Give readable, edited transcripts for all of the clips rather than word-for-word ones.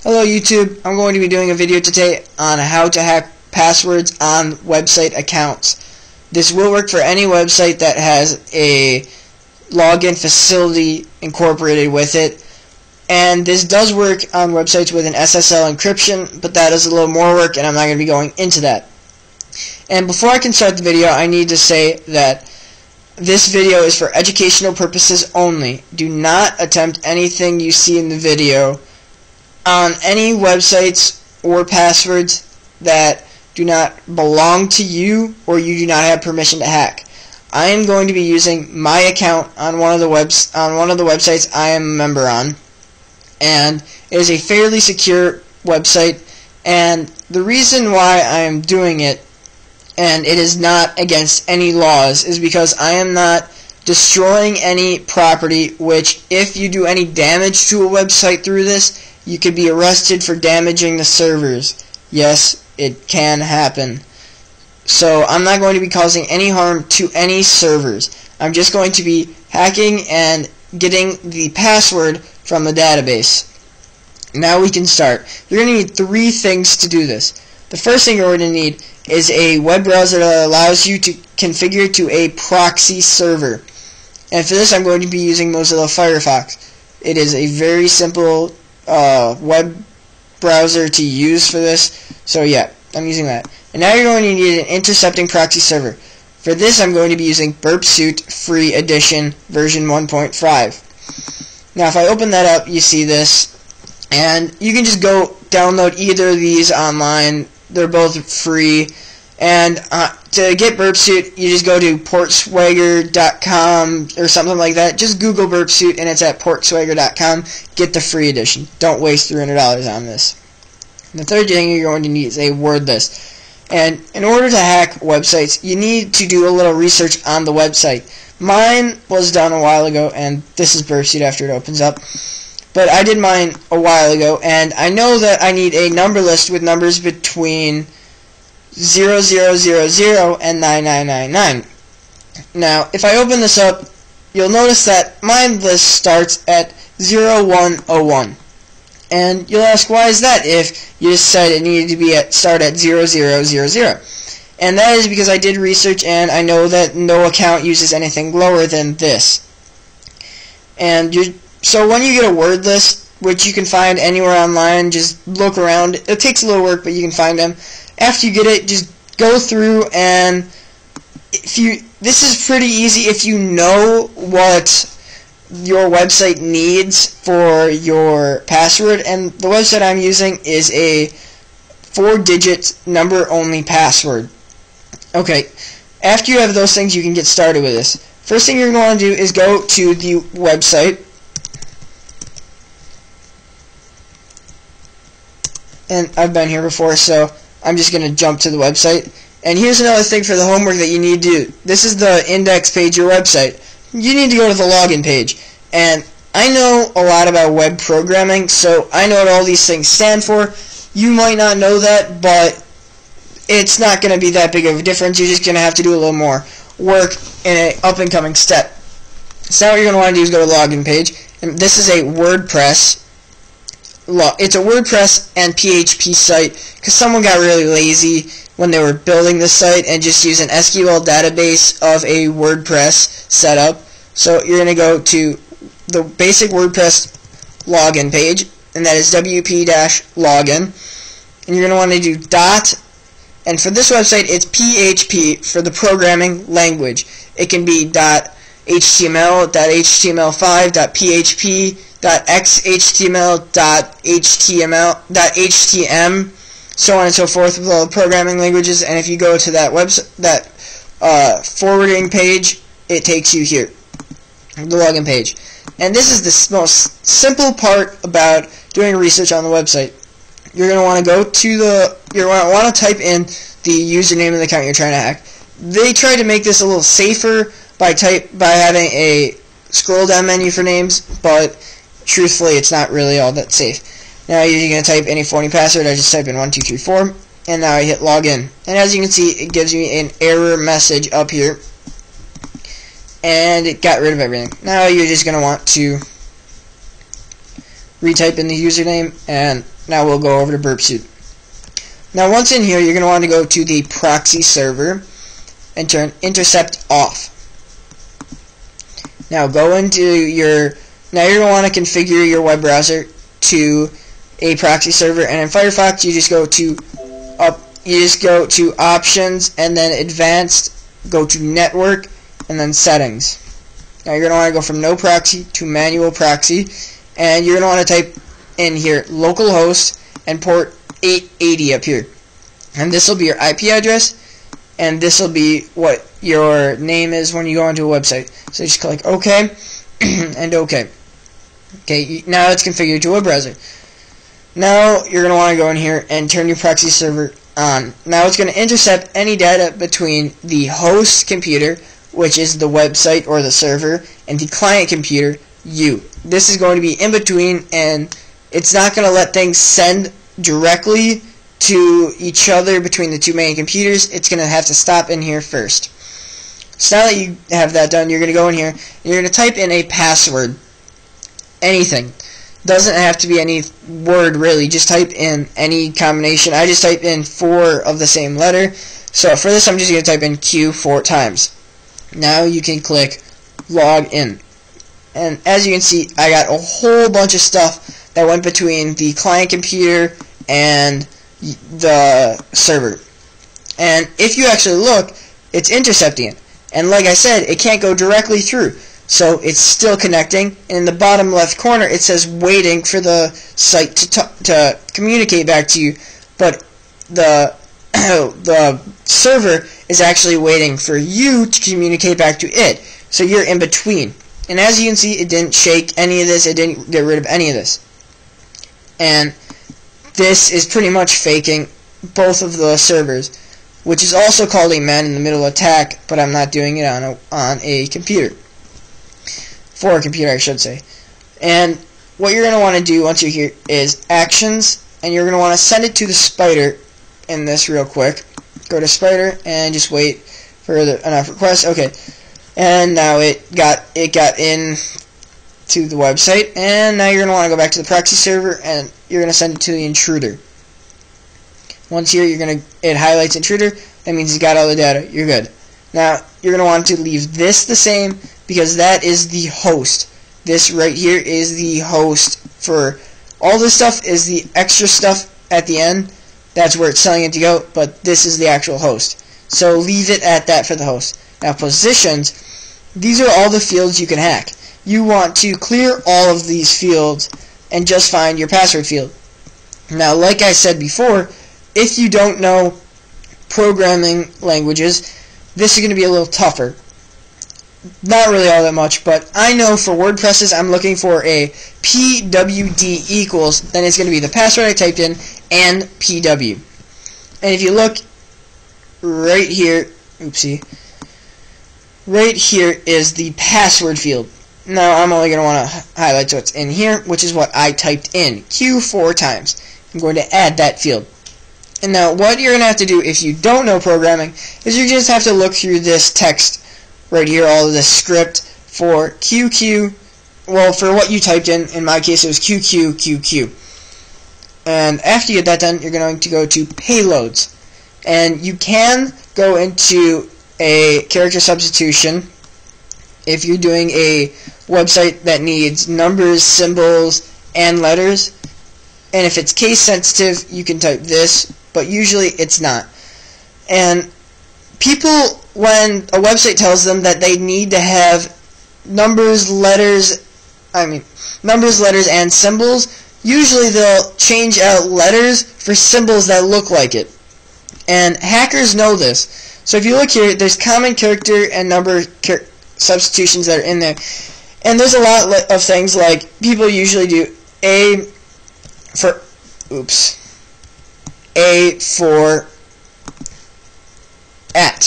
Hello YouTube, I'm going to be doing a video today on how to hack passwords on website accounts. This will work for any website that has a login facility incorporated with it, and this does work on websites with an SSL encryption, but that is a little more work and I'm not going to be going into that. And before I can start the video, I need to say that this video is for educational purposes only. Do not attempt anything you see in the video on any websites or passwords that do not belong to you or you do not have permission to hack. I am going to be using my account on one of the websites I am a member on, and it is a fairly secure website, and the reason why I am doing it, and it is not against any laws, is because I am not destroying any property, which if you do any damage to a website through this, you could be arrested for damaging the servers. Yes, it can happen. So I'm not going to be causing any harm to any servers. I'm just going to be hacking and getting the password from the database. Now we can start. You're going to need three things to do this. The first thing you're going to need is a web browser that allows you to configure to a proxy server. And for this I'm going to be using Mozilla Firefox. It is a very simple web browser to use for this, so yeah, I'm using that. And now you're going to need an intercepting proxy server. For this I'm going to be using Burp Suite Free Edition version 1.5. Now if I open that up, you see this, and you can just go download either of these online. They're both free. And to get Burp Suite, you just go to portswagger.com or something like that. Just Google Burp Suite and it's at portswagger.com. Get the free edition. Don't waste $300 on this. And the third thing you're going to need is a word list. And in order to hack websites, you need to do a little research on the website. Mine was done a while ago, and this is Burp Suite after it opens up. But I did mine a while ago, and I know that I need a number list with numbers between 0000 and 9999. Now, if I open this up, you'll notice that my list starts at 0101. And you'll ask, why is that if you just said it needed to be start at 0000? And that is because I did research and I know that no account uses anything lower than this. And so when you get a word list, which you can find anywhere online, just look around. It takes a little work, but you can find them. After you get it, just go through, and this is pretty easy if you know what your website needs for your password. And the website I'm using is a 4-digit number-only password. Okay, after you have those things, you can get started with this. First thing you're going to do is go to the website. And I've been here before, so I'm just going to jump to the website. And here's another thing for the homework that you need to do. This is the index page of your website. You need to go to the login page. And I know a lot about web programming, so I know what all these things stand for. You might not know that, but it's not going to be that big of a difference. You're just going to have to do a little more work in an up-and-coming step. So now what you're going to want to do is go to the login page. And this is a WordPress. It's a WordPress and PHP site because someone got really lazy when they were building the site and just used an SQL database of a WordPress setup. So you're going to go to the basic WordPress login page, and that is wp-login, and you're going to want to do dot, and for this website it's PHP for the programming language. It can be .html, .html5, .php, .xhtml, .htm, so on and so forth with all the programming languages. And if you go to that website, that forwarding page, it takes you here, the login page. And this is the most simple part about doing research on the website. You're going to want to go to you're going to want to type in the username of the account you're trying to hack. They try to make this a little safer by having a scroll down menu for names, but truthfully it's not really all that safe. Now you're going to type any phony password. I just type in 1234, and now I hit login. And as you can see, it gives me an error message up here. and it got rid of everything. Now you're just going to want to retype in the username, and Now we'll go over to Burp Suite. Now once in here, you're going to want to go to the proxy server and turn intercept off. Now go into your, now you're going to want to configure your web browser to a proxy server, and in Firefox you just go to options and then advanced, go to network and then settings. Now you're going to want to go from no proxy to manual proxy, and you're going to want to type in here localhost and port 880 up here, and this will be your IP address, and this will be what your name is when you go onto a website. So just click OK and OK. Okay, now it's configured to a web browser. Now you're going to want to go in here and turn your proxy server on. Now it's going to intercept any data between the host computer, which is the website or the server, and the client computer, you. This is going to be in between, and it's not going to let things send directly to each other between the two main computers. It's going to have to stop in here first. So now that you have that done, you're going to go in here and you're going to type in a password. Anything. Doesn't have to be any word really, just type in any combination. I just typed in 4 of the same letter, so for this I'm just going to type in Q 4 times. Now you can click log in, and as you can see, I got a whole bunch of stuff that went between the client computer and the server, and if you actually look, it's intercepting it, and like I said, it can't go directly through. So it's still connecting, and in the bottom left corner it says waiting for the site to communicate back to you, but the the server is actually waiting for you to communicate back to it. So you're in between. And as you can see, it didn't shake any of this, it didn't get rid of any of this. And this is pretty much faking both of the servers, which is also called a man-in-the-middle attack, but I'm not doing it on a computer. For a computer, I should say. And what you're going to want to do once you're here is actions, and you're going to want to send it to the spider in this real quick. Go to spider and just wait for enough requests. Okay, and now it got in to the website, and now you're going to want to go back to the proxy server and you're going to send it to the intruder. Once here, it highlights intruder. That means it's got all the data. You're good. Now you're going to want to leave this the same, because that is the host. This right here is the host for all this stuff. Is the extra stuff at the end. That's where it's telling it to go, but this is the actual host. So leave it at that for the host. Now positions, these are all the fields you can hack. You want to clear all of these fields and just find your password field. Now like I said before, if you don't know programming languages, this is going to be a little tougher. Not really all that much, but I know for WordPresses I'm looking for a PWD equals, then it's going to be the password I typed in and PW. And if you look right here, oopsie, right here is the password field. Now I'm only going to want to highlight what's in here, which is what I typed in, Q 4 times. I'm going to add that field. And now what you're going to have to do if you don't know programming is you just have to look through this text right here, all of this script for QQ, well, for what you typed in my case it was QQQQ. And after you get that done, you're going to go to payloads. And you can go into a character substitution if you're doing a website that needs numbers, symbols, and letters. And if it's case sensitive, you can type this, but usually it's not. And people, when a website tells them that they need to have numbers, letters, and symbols, usually they'll change out letters for symbols that look like it. And hackers know this. So if you look here, there's common character and number substitutions that are in there. And there's a lot of things like people usually do A for at.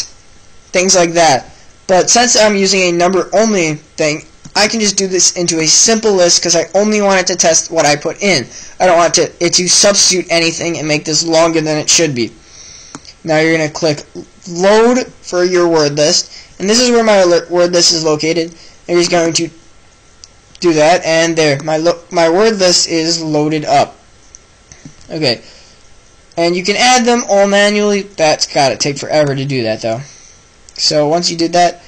Things like that. But since I'm using a number only thing, I can just do this into a simple list because I only want it to test what I put in. I don't want it to substitute anything and make this longer than it should be. Now you're going to click load for your word list, and this is where my word list is located. And you're just going to do that, and there, my word list is loaded up. Okay. And you can add them all manually. That's gotta take forever to do that though. So once you did that,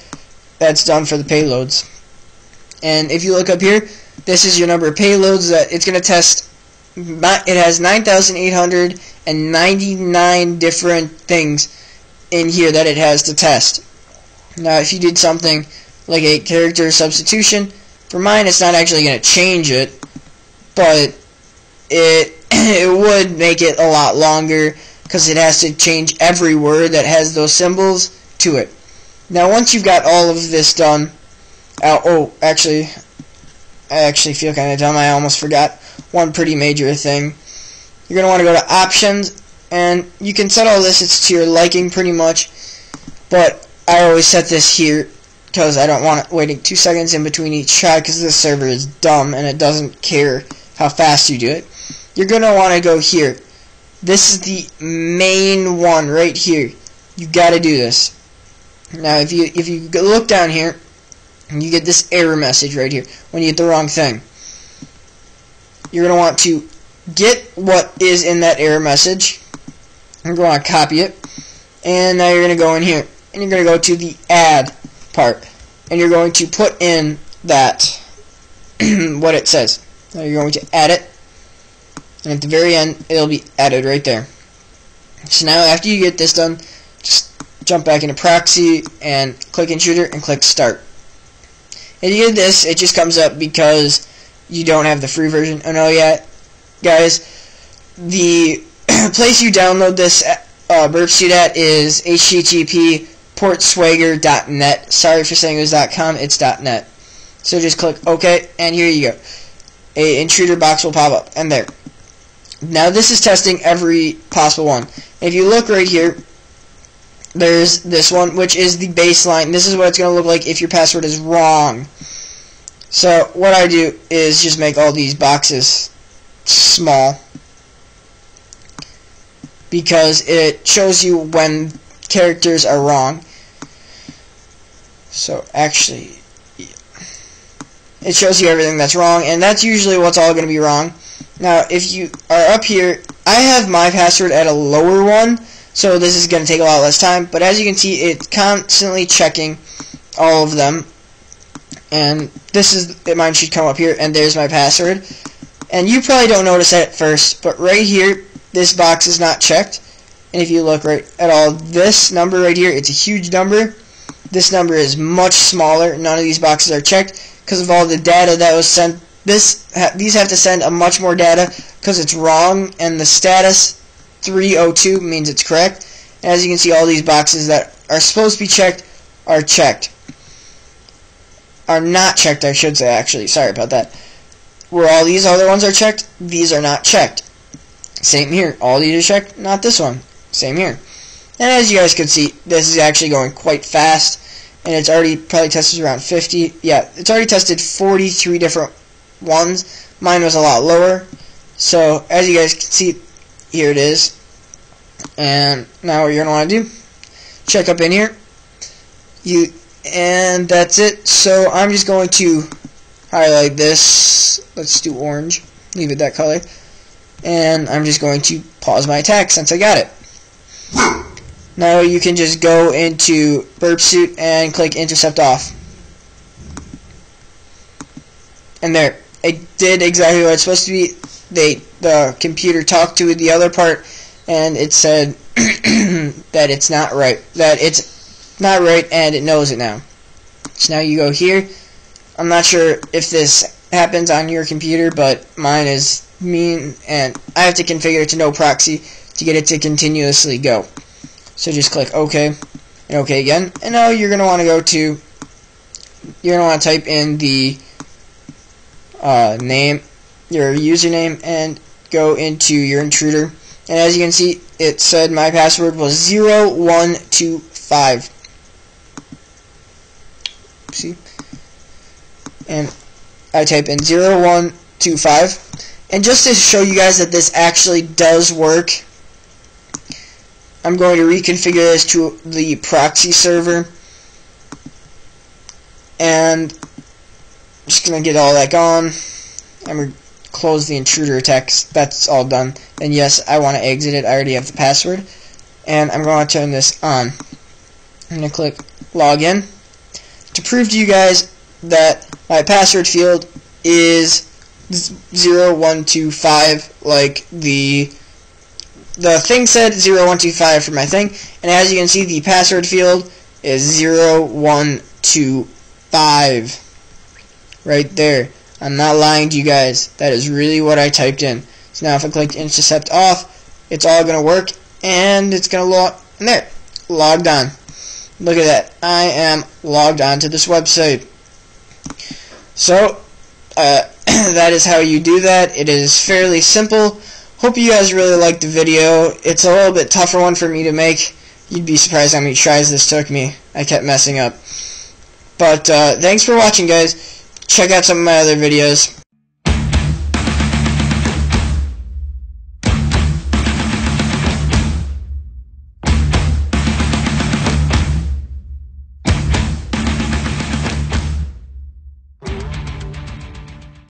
that's done for the payloads. And if you look up here, this is your number of payloads that it's gonna test. It has 9,899 different things in here that it has to test. Now if you did something like a character substitution, for mine it's not actually going to change it, but it would make it a lot longer because it has to change every word that has those symbols to it. Now once you've got all of this done, I actually feel kind of dumb, I almost forgot one pretty major thing. You're going to want to go to options, and you can set all this, it's to your liking pretty much, but I always set this here because I don't want it waiting 2 seconds in between each shot because this server is dumb and it doesn't care how fast you do it. You're going to want to go here. This is the main one right here. You got to do this. Now if you look down here, you get this error message right here when you get the wrong thing. You're going to want to get what is in that error message. You're going to want to copy it. And now you're going to go in here. And you're going to go to the add part. And you're going to put in that, what it says. Now you're going to add it. And at the very end, it'll be added right there. So now after you get this done, just jump back into proxy and click intruder and click start. If you get this, it just comes up because you don't have the free version. Oh no, yeah, guys, the place you download this burp suit at is http://portswagger.net. Sorry for saying it was .com, it's .net. So just click OK, and here you go. A intruder box will pop up, and there. Now this is testing every possible one. If you look right here, there's this one, which is the baseline. This is what it's going to look like if your password is wrong. So what I do is just make all these boxes small because it shows you when characters are wrong. So actually, it shows you everything that's wrong, and that's usually what's all going to be wrong. Now if you are up here, I have my password at a lower one, so this is going to take a lot less time, but as you can see, it's constantly checking all of them. And this is, mine should come up here, and there's my password. And you probably don't notice that at first, but right here, this box is not checked. And if you look right at all, this number right here, it's a huge number. This number is much smaller. None of these boxes are checked because of all the data that was sent. These have to send a much more data because it's wrong, and the status 302 means it's correct. And as you can see, all these boxes that are supposed to be checked are checked. Are not checked, I should say, actually. Sorry about that. Where all these other ones are checked, these are not checked. Same here. All these are checked, not this one. Same here. And as you guys can see, this is actually going quite fast. And it's already probably tested around 50. Yeah, it's already tested 43 different ones. Mine was a lot lower. So, as you guys can see, here it is. And now what you're going to want to do, check up in here. And that's it. So I'm just going to highlight this. Let's do orange. Leave it that color. And I'm just going to pause my attack since I got it. Now you can just go into burp suit and click intercept off. And there. It did exactly what it's supposed to be. The computer talked to the other part, and it said that it's not right. That it's not right, and it knows it now. So now you go here. I'm not sure if this happens on your computer, but mine is mean, and I have to configure it to no proxy to get it to continuously go. So just click OK, and OK again, and now you're going to want to go to, you're going to want to type in the name, your username, and go into your intruder. And as you can see, it said my password was 0125. See? And I type in 0125. And just to show you guys that this actually does work, I'm going to reconfigure this to the proxy server. And I'm just going to get all that gone. And we're close the intruder text. That's all done. And yes, I want to exit it. I already have the password. And I'm going to turn this on. I'm going to click login to prove to you guys that my password field is 0125, like the thing said 0125 for my thing, and as you can see, the password field is 0125 right there. I'm not lying to you guys. That is really what I typed in. So now if I click intercept off, it's all going to work, and it's going to log, and there, logged on. Look at that. I am logged on to this website. So, that is how you do that. It is fairly simple. Hope you guys really liked the video. It's a little bit tougher one for me to make. You'd be surprised how many tries this took me. I kept messing up. But, thanks for watching, guys. Check out some of my other videos.